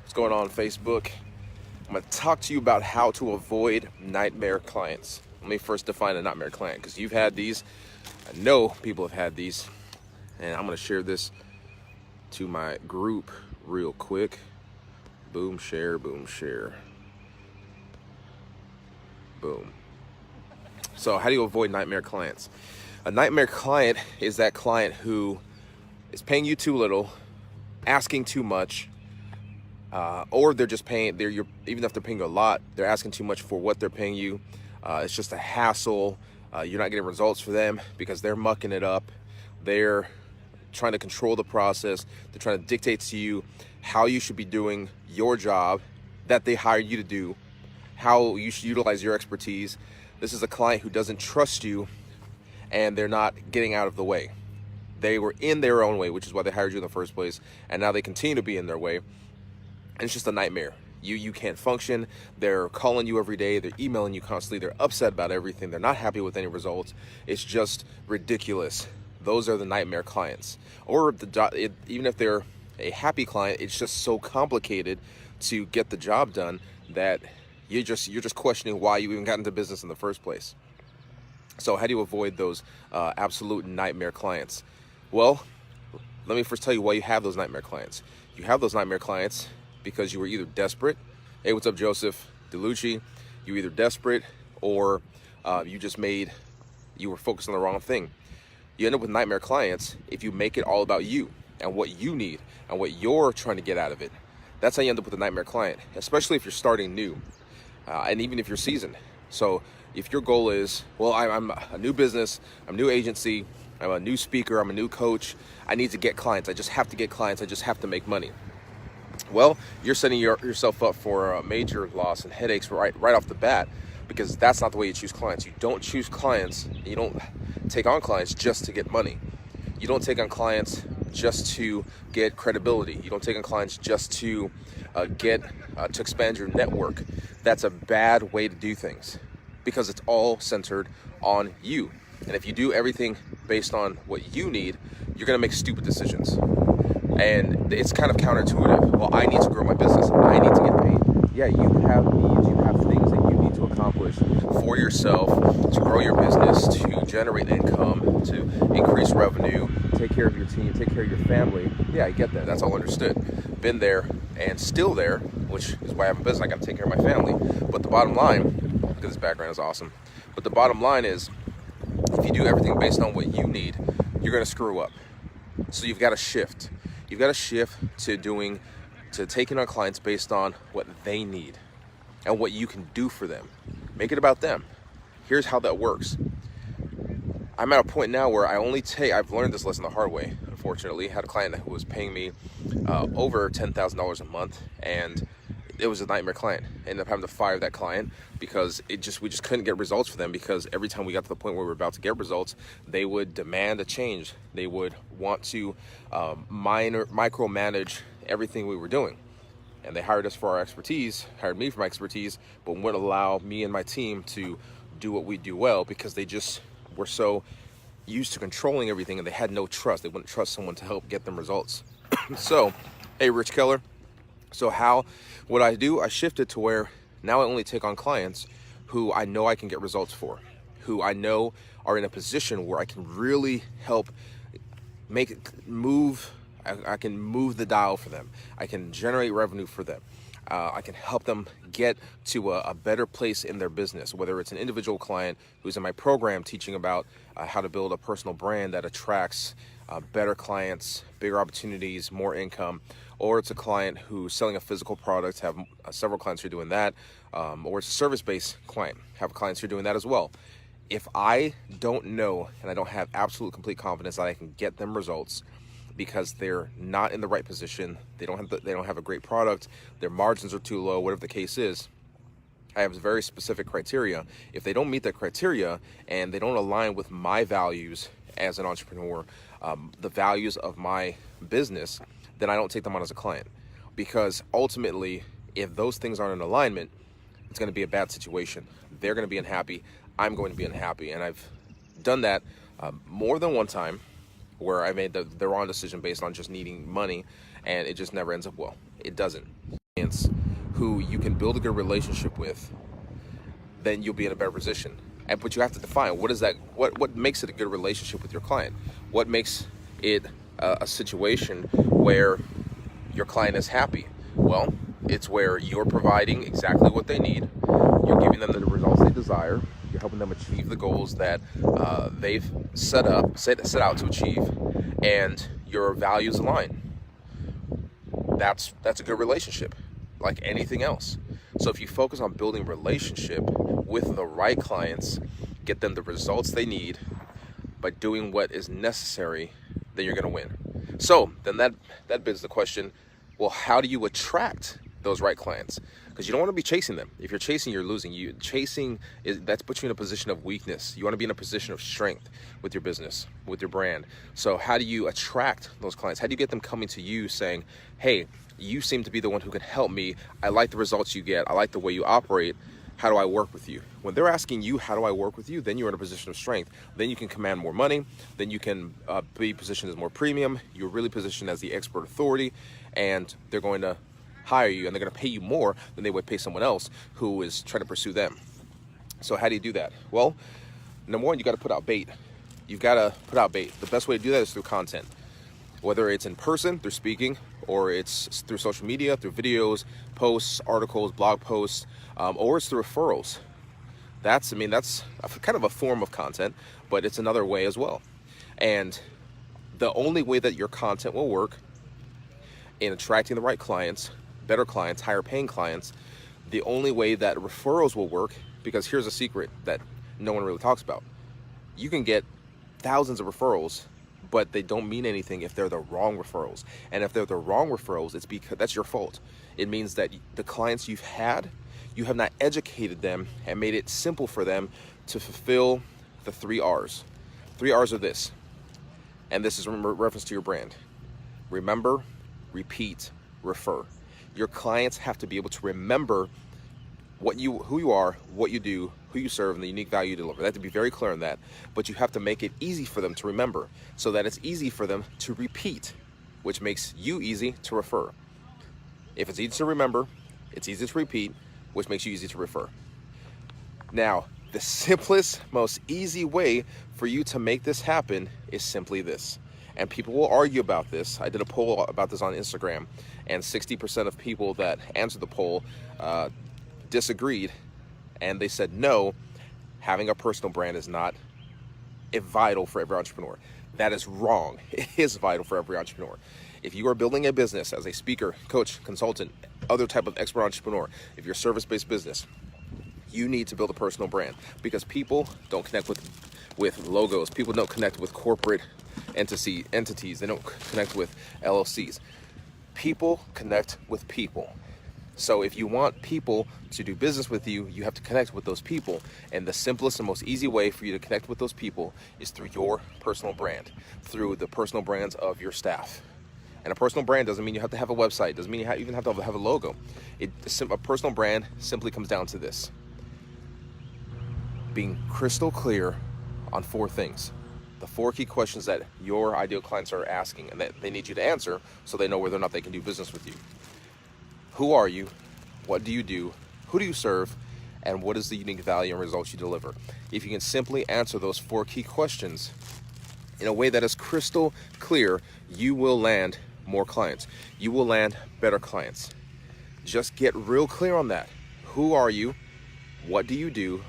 What's going on, Facebook? I'm going to talk to you about how to avoid nightmare clients. Let me first define a nightmare client, because you've had these. I know people have had these, and I'm going to share this to my group real quick. Boom, share, boom, share. Boom. So how do you avoid nightmare clients? A nightmare client is that client who is paying you too little, asking too much, or they're just paying. Even if they're paying you a lot, they're asking too much for what they're paying you. It's just a hassle. You're not getting results for them because they're mucking it up. They're trying to control the process. They're trying to dictate to you how you should be doing your job that they hired you to do, how you should utilize your expertise. This is a client who doesn't trust you, and they're not getting out of the way. They were in their own way, which is why they hired you in the first place, and now they continue to be in their way. And it's just a nightmare. You can't function. They're calling you every day. They're emailing you constantly. They're upset about everything. They're not happy with any results. It's just ridiculous. Those are the nightmare clients. Or even if they're a happy client, it's just so complicated to get the job done that you're just questioning why you even got into business in the first place. So how do you avoid those absolute nightmare clients? Well, let me first tell you why you have those nightmare clients. You have those nightmare clients because you were either desperate. Hey, what's up, Joseph DeLucci? You were either desperate or you were focused on the wrong thing. You end up with nightmare clients if you make it all about you and what you need and what you're trying to get out of it. That's how you end up with a nightmare client, especially if you're starting new, and even if you're seasoned. So if your goal is, well, I'm a new business, I'm a new agency, I'm a new speaker, I'm a new coach, I need to get clients, I just have to get clients, I just have to make money. Well, you're setting yourself up for a major loss and headaches right off the bat, because that's not the way you choose clients. You don't choose clients, you don't take on clients just to get money. You don't take on clients just to get credibility. You don't take on clients just to to expand your network. That's a bad way to do things, because it's all centered on you. And if you do everything based on what you need, you're gonna make stupid decisions. And it's kind of counterintuitive. Well, I need to grow my business. I need to get paid. Yeah, you have needs, you have things that you need to accomplish for yourself to grow your business, to generate income, to increase revenue, take care of your team, take care of your family. Yeah, I get that. That's all understood. Been there and still there, which is why I have a business. I got to take care of my family. But the bottom line, look at this background, is awesome. But the bottom line is, if you do everything based on what you need, you're going to screw up. So you've got to shift. You've got to shift to taking on clients based on what they need and what you can do for them. Make it about them. Here's how that works. I'm at a point now where I've learned this lesson the hard way, unfortunately. I had a client who was paying me over $10,000 a month, and it was a nightmare client. I ended up having to fire that client because we just couldn't get results for them, because every time we got to the point where we were about to get results, they would demand a change. They would want to micromanage everything we were doing. And they hired us for our expertise, hired me for my expertise, but wouldn't allow me and my team to do what we do well, because they just were so used to controlling everything, and they had no trust. They wouldn't trust someone to help get them results. So, hey, Rich Keller. So what I do, I shifted to where now I only take on clients who I know I can get results for, who I know are in a position where I can really help make it move. I can move the dial for them. I can generate revenue for them. I can help them get to a better place in their business, whether it's an individual client who's in my program teaching about how to build a personal brand that attracts better clients, bigger opportunities, more income, or it's a client who's selling a physical product, have several clients who are doing that, or it's a service-based client, have clients who are doing that as well. If I don't know and I don't have absolute complete confidence that I can get them results, because they're not in the right position, they don't have a great product, their margins are too low, whatever the case is, I have very specific criteria. If they don't meet that criteria and they don't align with my values as an entrepreneur, the values of my business, then I don't take them on as a client. Because ultimately, if those things aren't in alignment, it's going to be a bad situation. They're going to be unhappy. I'm going to be unhappy. And I've done that more than one time, where I made the wrong decision based on just needing money, and it just never ends up well. It doesn't. clients who you can build a good relationship with, then you'll be in a better position. But you have to define what is that. What makes it a good relationship with your client? What makes it a situation where your client is happy? Well, it's where you're providing exactly what they need. You're giving them the results they desire. You're helping them achieve the goals that they've set out to achieve, and your values align. That's a good relationship, like anything else. So if you focus on building relationship with the right clients, get them the results they need by doing what is necessary, then you're going to win. So then that begs the question, well, how do you attract those right clients? Because you don't want to be chasing them. If you're chasing, you're losing. That puts you in a position of weakness. You want to be in a position of strength with your business, with your brand. So how do you attract those clients? How do you get them coming to you saying, hey, you seem to be the one who can help me. I like the results you get. I like the way you operate. How do I work with you? When they're asking you, how do I work with you? Then you're in a position of strength. Then you can command more money. Then you can be positioned as more premium. You're really positioned as the expert authority, and they're going to hire you, and they're going to pay you more than they would pay someone else who is trying to pursue them. So how do you do that? Well, number one, you got to put out bait. You've got to put out bait. The best way to do that is through content, whether it's in person through speaking, or it's through social media, through videos, posts, articles, blog posts, or it's through referrals. That's kind of a form of content, but it's another way as well. And the only way that your content will work in attracting the right clients, better clients, higher paying clients, the only way that referrals will work, because here's a secret that no one really talks about. You can get thousands of referrals, but they don't mean anything if they're the wrong referrals. And if they're the wrong referrals, it's because that's your fault. It means that the clients you've had, you have not educated them and made it simple for them to fulfill the 3 R's. 3 R's are this, and this is in reference to your brand. Remember, repeat, refer. Your clients have to be able to remember who you are, what you do, who you serve, and the unique value you deliver. They have to be very clear on that, but you have to make it easy for them to remember so that it's easy for them to repeat, which makes you easy to refer. If it's easy to remember, it's easy to repeat, which makes you easy to refer. Now, the simplest, most easy way for you to make this happen is simply this. And people will argue about this. I did a poll about this on Instagram, and 60% of people that answered the poll disagreed, and they said no, having a personal brand is not vital for every entrepreneur. That is wrong. It is vital for every entrepreneur. If you are building a business as a speaker, coach, consultant, other type of expert entrepreneur, if you're a service-based business, you need to build a personal brand, because people don't connect with logos. People don't connect with corporate entities. They don't connect with LLCs. People connect with people. So if you want people to do business with you, you have to connect with those people. And the simplest and most easy way for you to connect with those people is through your personal brand, through the personal brands of your staff. And a personal brand doesn't mean you have to have a website, doesn't mean you even have to have a logo. A personal brand simply comes down to this: being crystal clear on 4 things. The 4 key questions that your ideal clients are asking and that they need you to answer so they know whether or not they can do business with you. Who are you? What do you do? Who do you serve? And what is the unique value and results you deliver? If you can simply answer those 4 key questions in a way that is crystal clear, you will land more clients. You will land better clients. Just get real clear on that. Who are you? What do you do?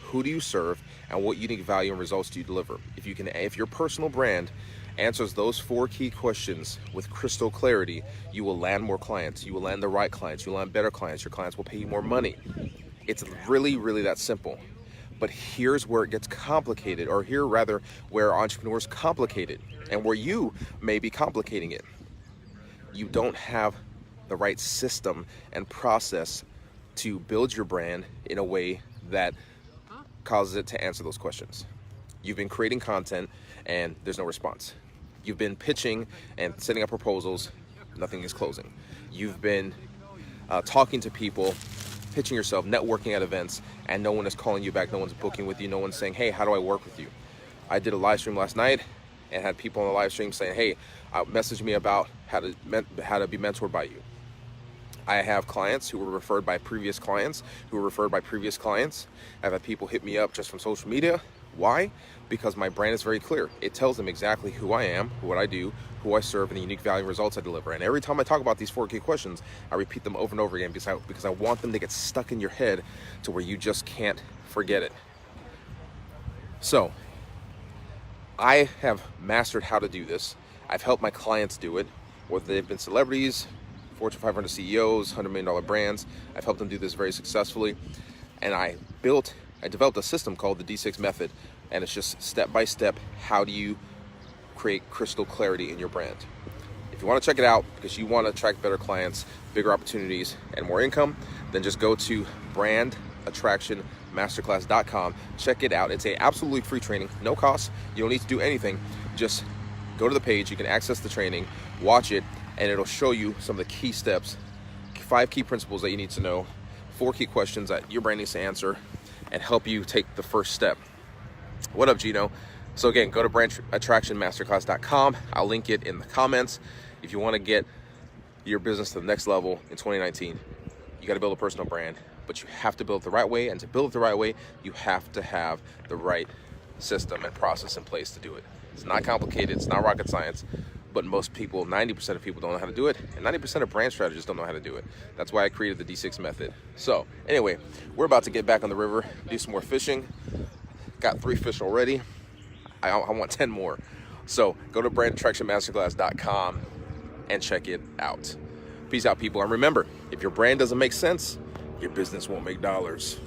Who do you serve? And what unique value and results do you deliver? If your personal brand answers those 4 key questions with crystal clarity, you will land more clients. You will land the right clients. You will land better clients. Your clients will pay you more money. It's really, really that simple. But here's where it gets complicated, or here rather where entrepreneurs complicate it, and where you may be complicating it. You don't have the right system and process to build your brand in a way that causes it to answer those questions. You've been creating content and there's no response. You've been pitching and setting up proposals, nothing is closing. You've been talking to people, pitching yourself, networking at events, and no one is calling you back, no one's booking with you, no one's saying, hey, how do I work with you? I did a live stream last night and had people on the live stream saying, hey, message me about how to be mentored by you. I have clients who were referred by previous clients who were referred by previous clients. I've had people hit me up just from social media. Why? Because my brand is very clear. It tells them exactly who I am, what I do, who I serve, and the unique value and results I deliver. And every time I talk about these 4 key questions, I repeat them over and over again because I want them to get stuck in your head to where you just can't forget it. So, I have mastered how to do this. I've helped my clients do it, whether they've been celebrities, Fortune 500 CEOs, $100 million brands. I've helped them do this very successfully. And I developed a system called the D6 method, and it's just step by step, how do you create crystal clarity in your brand. If you want to check it out because you want to attract better clients, bigger opportunities, and more income, then just go to brandattractionmasterclass.com. Check it out. It's a absolutely free training, no cost. You don't need to do anything. Just go to the page, you can access the training, watch it, and it'll show you some of the key steps, 5 key principles that you need to know, 4 key questions that your brand needs to answer, and help you take the first step. What up, Gino? So again, go to brandattractionmasterclass.com. I'll link it in the comments. If you want to get your business to the next level in 2019, you got to build a personal brand, but you have to build it the right way. And to build it the right way, you have to have the right system and process in place to do it. It's not complicated. It's not rocket science. But most people, 90% of people don't know how to do it, and 90% of brand strategists don't know how to do it. That's why I created the D6 method. So anyway, we're about to get back on the river, do some more fishing. Got 3 fish already. I want 10 more. So go to brandattractionmasterclass.com and check it out. Peace out, people. And remember, if your brand doesn't make sense, your business won't make dollars.